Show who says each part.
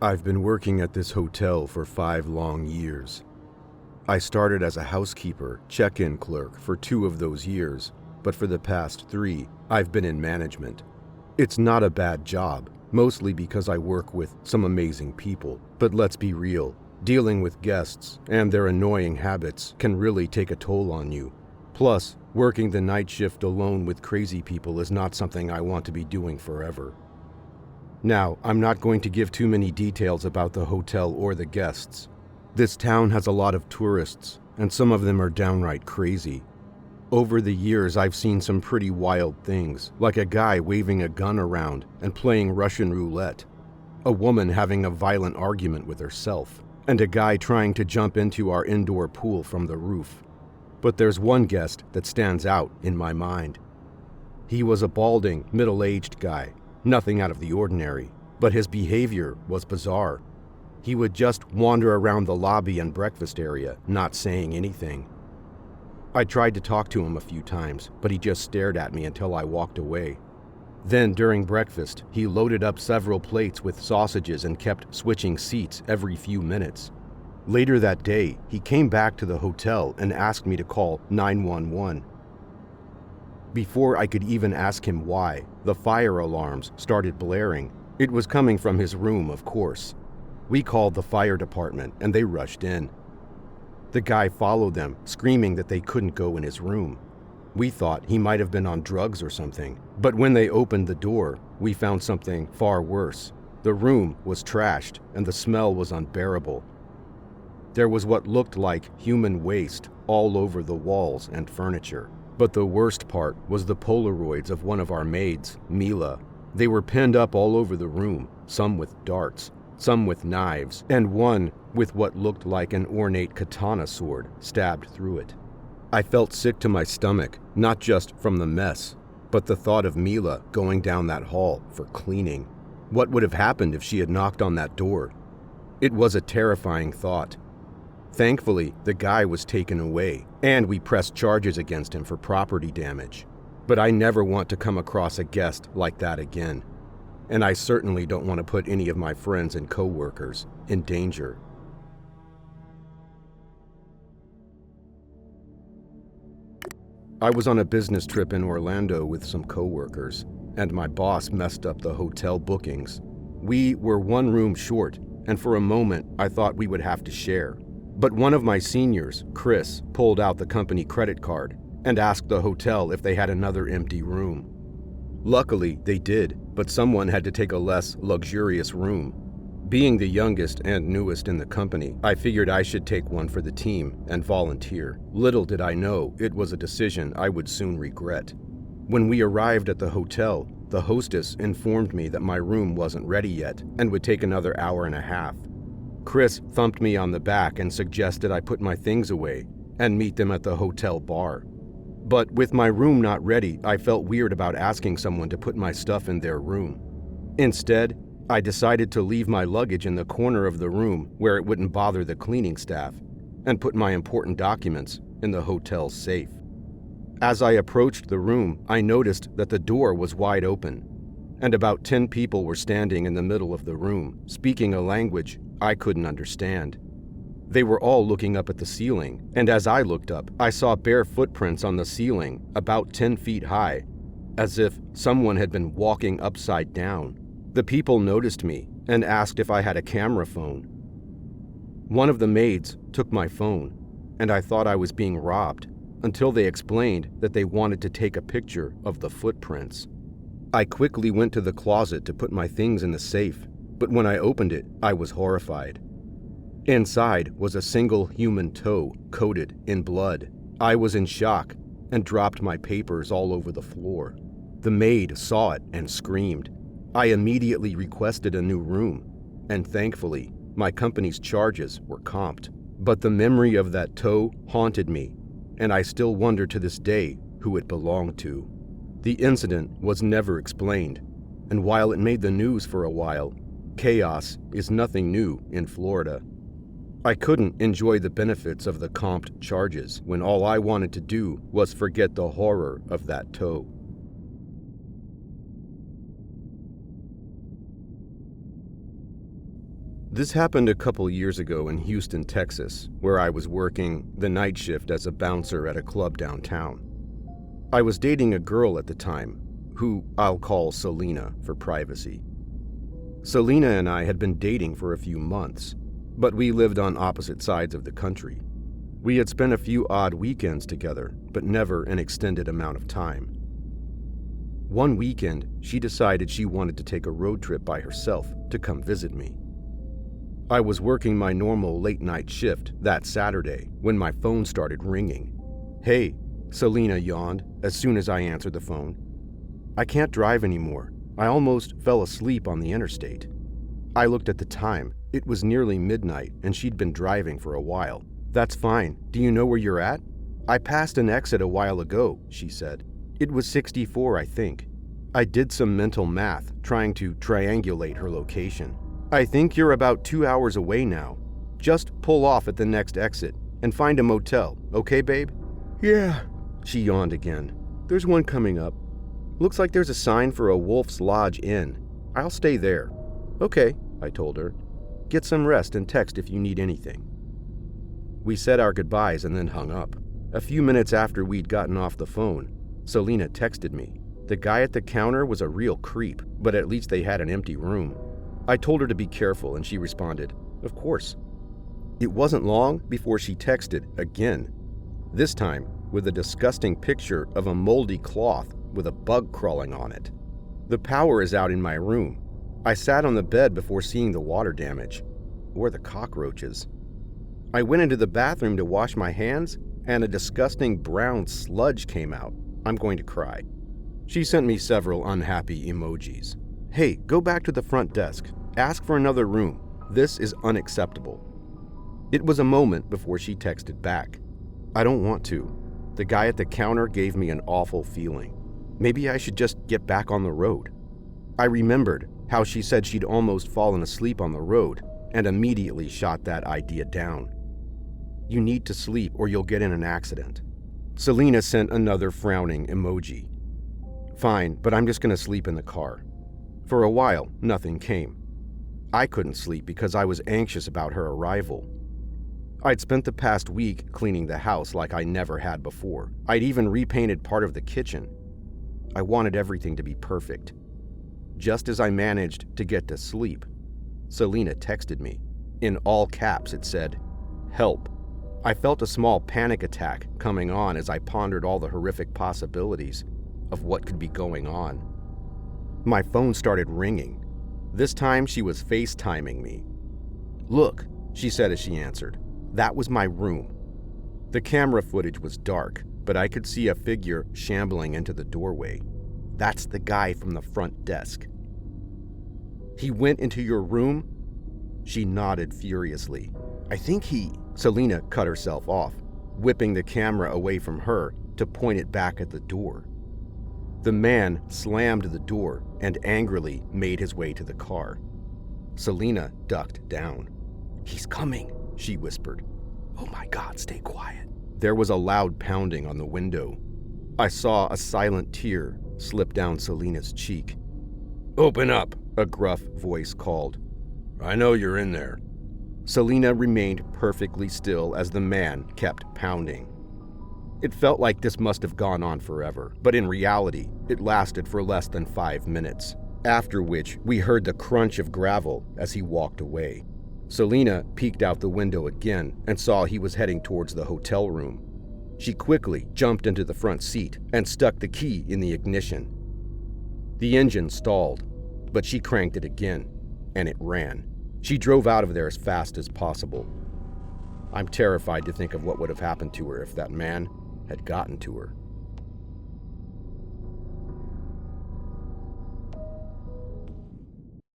Speaker 1: I've been working at this hotel for 5 long years. I started as a housekeeper, check-in clerk for 2 of those years, but for the past 3, I've been in management. It's not a bad job, mostly because I work with some amazing people, but let's be real, dealing with guests and their annoying habits can really take a toll on you. Plus, working the night shift alone with crazy people is not something I want to be doing forever. Now, I'm not going to give too many details about the hotel or the guests. This town has a lot of tourists, and some of them are downright crazy. Over the years, I've seen some pretty wild things, like a guy waving a gun around and playing Russian roulette, a woman having a violent argument with herself, and a guy trying to jump into our indoor pool from the roof. But there's one guest that stands out in my mind. He was a balding, middle-aged guy. Nothing out of the ordinary, but his behavior was bizarre. He would just wander around the lobby and breakfast area, not saying anything. I tried to talk to him a few times, but he just stared at me until I walked away. Then, during breakfast, he loaded up several plates with sausages and kept switching seats every few minutes. Later that day, he came back to the hotel and asked me to call 911. Before I could even ask him why, the fire alarms started blaring. It was coming from his room, of course. We called the fire department and they rushed in. The guy followed them, screaming that they couldn't go in his room. We thought he might have been on drugs or something, but when they opened the door, we found something far worse. The room was trashed and the smell was unbearable. There was what looked like human waste all over the walls and furniture. But the worst part was the Polaroids of one of our maids, Mila. They were pinned up all over the room, some with darts, some with knives, and one with what looked like an ornate katana sword stabbed through it. I felt sick to my stomach, not just from the mess, but the thought of Mila going down that hall for cleaning. What would have happened if she had knocked on that door? It was a terrifying thought. Thankfully, the guy was taken away, and we pressed charges against him for property damage. But I never want to come across a guest like that again. And I certainly don't want to put any of my friends and co-workers in danger. I was on a business trip in Orlando with some co-workers, and my boss messed up the hotel bookings. We were 1 room short, and for a moment, I thought we would have to share. But one of my seniors, Chris, pulled out the company credit card and asked the hotel if they had another empty room. Luckily, they did, but someone had to take a less luxurious room. Being the youngest and newest in the company, I figured I should take one for the team and volunteer. Little did I know it was a decision I would soon regret. When we arrived at the hotel, the hostess informed me that my room wasn't ready yet and would take another hour and a half. Chris thumped me on the back and suggested I put my things away and meet them at the hotel bar. But with my room not ready, I felt weird about asking someone to put my stuff in their room. Instead, I decided to leave my luggage in the corner of the room where it wouldn't bother the cleaning staff and put my important documents in the hotel's safe. As I approached the room, I noticed that the door was wide open, and about 10 people were standing in the middle of the room, speaking a language I couldn't understand. They were all looking up at the ceiling, and as I looked up, I saw bare footprints on the ceiling, about 10 feet high, as if someone had been walking upside down. The people noticed me and asked if I had a camera phone. One of the maids took my phone, and I thought I was being robbed, until they explained that they wanted to take a picture of the footprints. I quickly went to the closet to put my things in the safe, but when I opened it, I was horrified. Inside was a single human toe coated in blood. I was in shock and dropped my papers all over the floor. The maid saw it and screamed. I immediately requested a new room, and thankfully, my company's charges were comped. But the memory of that toe haunted me, and I still wonder to this day who it belonged to. The incident was never explained, and while it made the news for a while, chaos is nothing new in Florida. I couldn't enjoy the benefits of the comped charges when all I wanted to do was forget the horror of that toe. This happened a couple years ago in Houston, Texas, where I was working the night shift as a bouncer at a club downtown. I was dating a girl at the time, who I'll call Selena for privacy. Selena and I had been dating for a few months, but we lived on opposite sides of the country. We had spent a few odd weekends together, but never an extended amount of time. One weekend, she decided she wanted to take a road trip by herself to come visit me. I was working my normal late-night shift that Saturday when my phone started ringing. "Hey," Selena yawned as soon as I answered the phone. "I can't drive anymore. I almost fell asleep on the interstate." I looked at the time. It was nearly midnight and she'd been driving for a while. "That's fine. Do you know where you're at?" "I passed an exit a while ago," she said. "It was 64, I think." I did some mental math, trying to triangulate her location. "I think you're about 2 hours away now. Just pull off at the next exit and find a motel, okay, babe?" "Yeah," she yawned again. "There's one coming up. Looks like there's a sign for a Wolf's Lodge Inn. I'll stay there." "Okay," I told her. "Get some rest and text if you need anything." We said our goodbyes and then hung up. A few minutes after we'd gotten off the phone, Selena texted me. The guy at the counter was a real creep, but at least they had an empty room. I told her to be careful, and she responded, "Of course." It wasn't long before she texted again, this time with a disgusting picture of a moldy cloth with a bug crawling on it. "The power is out in my room. I sat on the bed before seeing the water damage, or the cockroaches. I went into the bathroom to wash my hands, and a disgusting brown sludge came out. I'm going to cry." She sent me several unhappy emojis. "Hey, go back to the front desk. Ask for another room. This is unacceptable." It was a moment before she texted back. "I don't want to. The guy at the counter gave me an awful feeling. Maybe I should just get back on the road." I remembered how she said she'd almost fallen asleep on the road and immediately shot that idea down. "You need to sleep or you'll get in an accident." Selena sent another frowning emoji. "Fine, but I'm just going to sleep in the car." For a while, nothing came. I couldn't sleep because I was anxious about her arrival. I'd spent the past week cleaning the house like I never had before. I'd even repainted part of the kitchen. I wanted everything to be perfect. Just as I managed to get to sleep, Selena texted me. In all caps, it said, "Help." I felt a small panic attack coming on as I pondered all the horrific possibilities of what could be going on. My phone started ringing. This time she was FaceTiming me. "Look," she said as she answered. That was my room. The camera footage was dark, but I could see a figure shambling into the doorway. "That's the guy from the front desk." "He went into your room?" She nodded furiously. "I think he..." Selena cut herself off, whipping the camera away from her to point it back at the door. The man slammed the door and angrily made his way to the car. Selena ducked down. "He's coming," she whispered. "Oh my God, stay quiet." There was a loud pounding on the window. I saw a silent tear slip down Selena's cheek. "Open up," a gruff voice called. "I know you're in there." Selena remained perfectly still as the man kept pounding. It felt like this must have gone on forever, but in reality, it lasted for less than 5 minutes, after which we heard the crunch of gravel as he walked away. Selena peeked out the window again and saw he was heading towards the hotel room. She quickly jumped into the front seat and stuck the key in the ignition. The engine stalled, but she cranked it again, and it ran. She drove out of there as fast as possible. I'm terrified to think of what would have happened to her if that man had gotten to her.